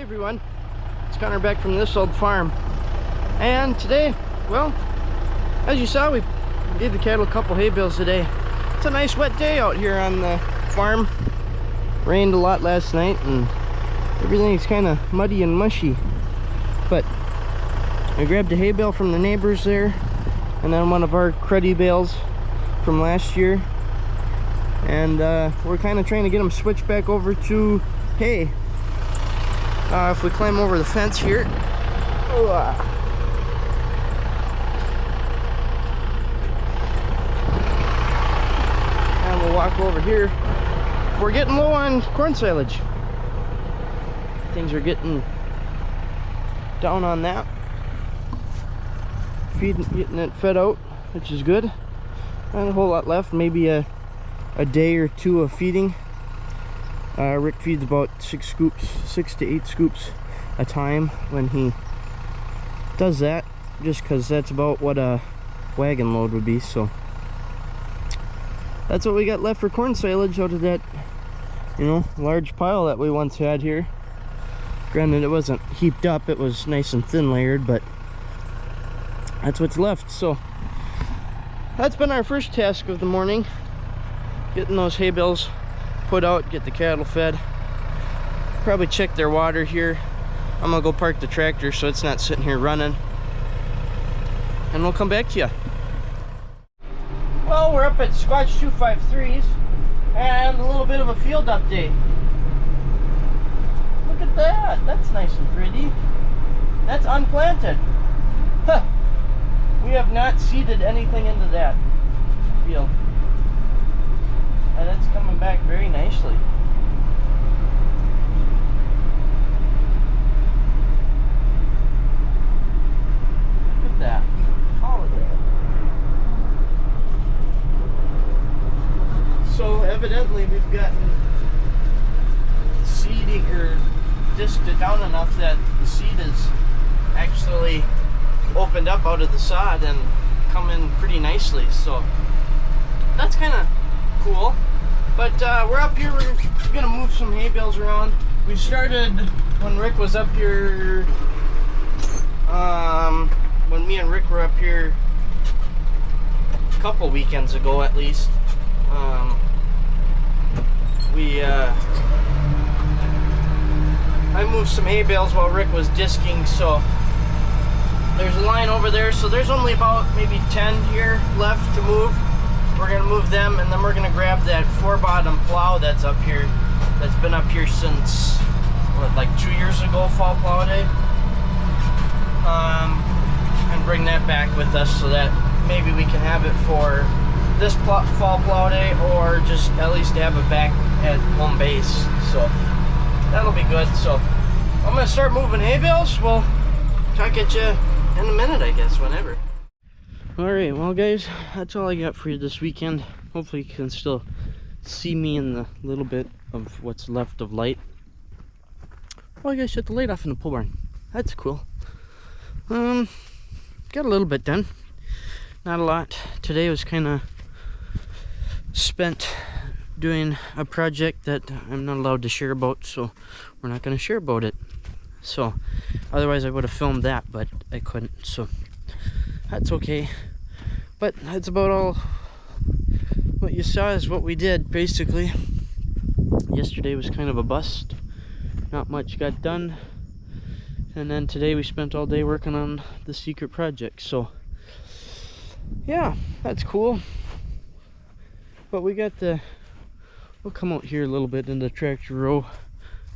everyone, it's Connor back from this old farm, and today, well, as you saw, we gave the cattle a couple hay bales today. It's a nice wet day out here on the farm. Rained a lot last night and everything's kind of muddy and mushy, but I grabbed a hay bale from the neighbors there and then one of our cruddy bales from last year, and we're kind of trying to get them switched back over to hay. If we climb over the fence here, and we'll walk over here. We're getting low on corn silage. Things are getting down on that. Getting it fed out, which is good. Not a whole lot left, maybe a day or two of feeding. Rick feeds about 6 to 8 scoops a time when he does that, just because that's about what a wagon load would be. So that's what we got left for corn silage out of that, you know, large pile that we once had here. Granted, it wasn't heaped up, it was nice and thin layered, but that's what's left. So that's been our first task of the morning, getting those hay bales put out, get the cattle fed. Probably check their water here. I'm gonna go park the tractor so it's not sitting here running, and we'll come back to you. Well, we're up at Squatch 253s and a little bit of a field update. Look at that, that's nice and pretty. That's unplanted. Huh. We have not seeded anything into that field, and it's coming back very nicely. Look at that. Holiday. So evidently we've gotten seeding or disked it down enough that the seed is actually opened up out of the sod and come in pretty nicely. So that's kind of cool. But we're up here, we're gonna move some hay bales around. We started when Rick was up here, when me and Rick were up here a couple weekends ago at least. I moved some hay bales while Rick was disking, so there's a line over there, so there's only about maybe 10 here left to move. We're gonna move them, and then we're gonna grab that 4-bottom plow that's up here, that's been up here since, what, like 2 years ago, fall plow day, and bring that back with us so that maybe we can have it for this fall plow day, or just at least have it back at home base. So that'll be good. So I'm gonna start moving hay bales. We'll talk at you in a minute, I guess, whenever. Alright, well guys, that's all I got for you this weekend. Hopefully you can still see me in the little bit of what's left of light. Oh, I gotta shut the light off in the pole barn. That's cool. Got a little bit done. Not a lot. Today was kind of spent doing a project that I'm not allowed to share about, so we're not going to share about it. So otherwise I would have filmed that, but I couldn't, so that's okay. But that's about all. What you saw is what we did, basically. Yesterday was kind of a bust. Not much got done. And then today we spent all day working on the secret project. So yeah, that's cool. But we got we'll come out here a little bit in the tractor row,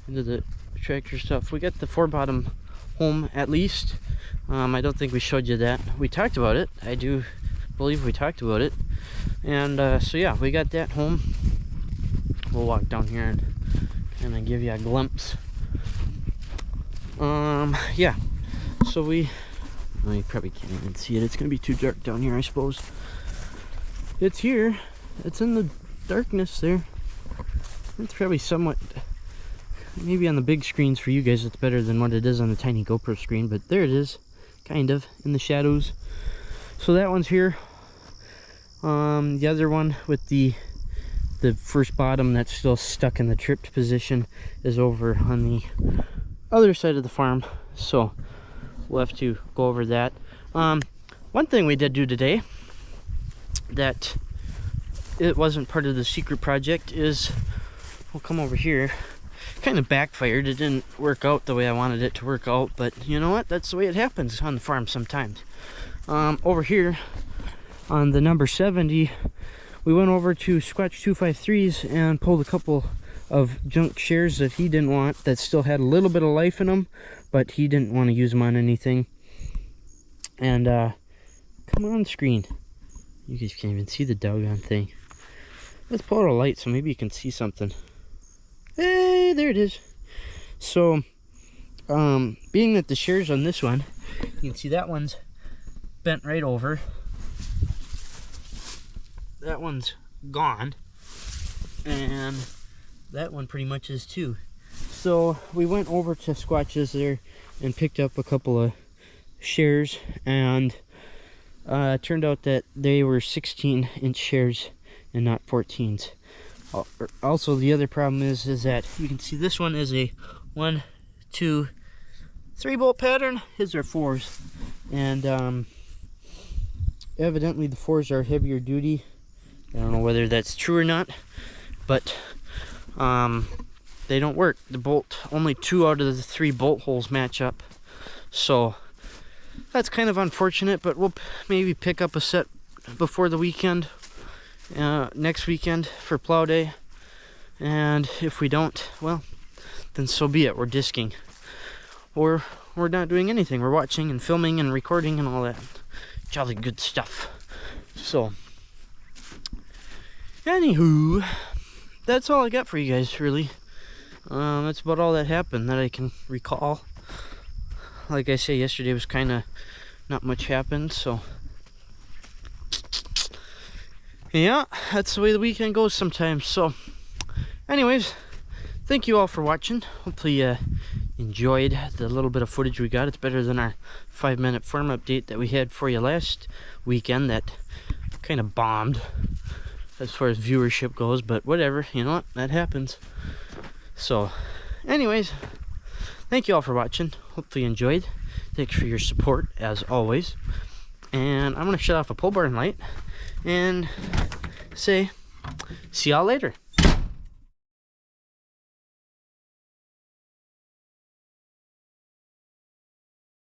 into the tractor stuff. We got the 4-bottom home, at least. I don't think we showed you that. We talked about it. I do believe we talked about it. And so yeah, we got that home. We'll walk down here and kind of give you a glimpse. Yeah, so well, you probably can't even see it. It's gonna be too dark down here, I suppose. It's here. It's in the darkness there. It's probably somewhat, maybe on the big screens for you guys it's better than what it is on the tiny GoPro screen, but there it is, kind of in the shadows. So that one's here. The other one with the first bottom that's still stuck in the tripped position is over on the other side of the farm, so we'll have to go over that. One thing we did do today that it wasn't part of the secret project is, we'll come over here, kind of backfired. It didn't work out the way I wanted it to work out, but you know what, that's the way it happens on the farm sometimes. Over here on the number 70, we went over to Squatch 253's and pulled a couple of junk shares that he didn't want, that still had a little bit of life in them, but he didn't want to use them on anything. And come on screen, you guys can't even see the doggone thing. Let's pull out a light so maybe you can see something. Hey, there it is. So being that the shares on this one, you can see that one's bent right over, that one's gone, and that one pretty much is too. So we went over to Squatch's there and picked up a couple of shares, and it turned out that they were 16-inch shares and not 14s. Also, the other problem is that you can see this one is a 1, 2, 3 bolt pattern. His are 4s, and evidently the 4s are heavier duty. I don't know whether that's true or not, but they don't work. The bolt, only 2 out of the 3 bolt holes match up, so that's kind of unfortunate. But we'll maybe pick up a set before the weekend, next weekend for plow day, and if we don't, well, then so be it. We're disking, or we're not doing anything. We're watching and filming and recording and all that jolly good stuff. So anywho, that's all I got for you guys, really. That's about all that happened that I can recall. Like I say, yesterday was kind of not much happened, so yeah, that's the way the weekend goes sometimes. So anyways, thank you all for watching. Hopefully you enjoyed the little bit of footage we got. It's better than our 5-minute farm update that we had for you last weekend that kind of bombed as far as viewership goes, but whatever, you know what, that happens. So anyways, thank you all for watching. Hopefully you enjoyed. Thanks for your support as always, and I'm gonna shut off a pole barn light and say see y'all later.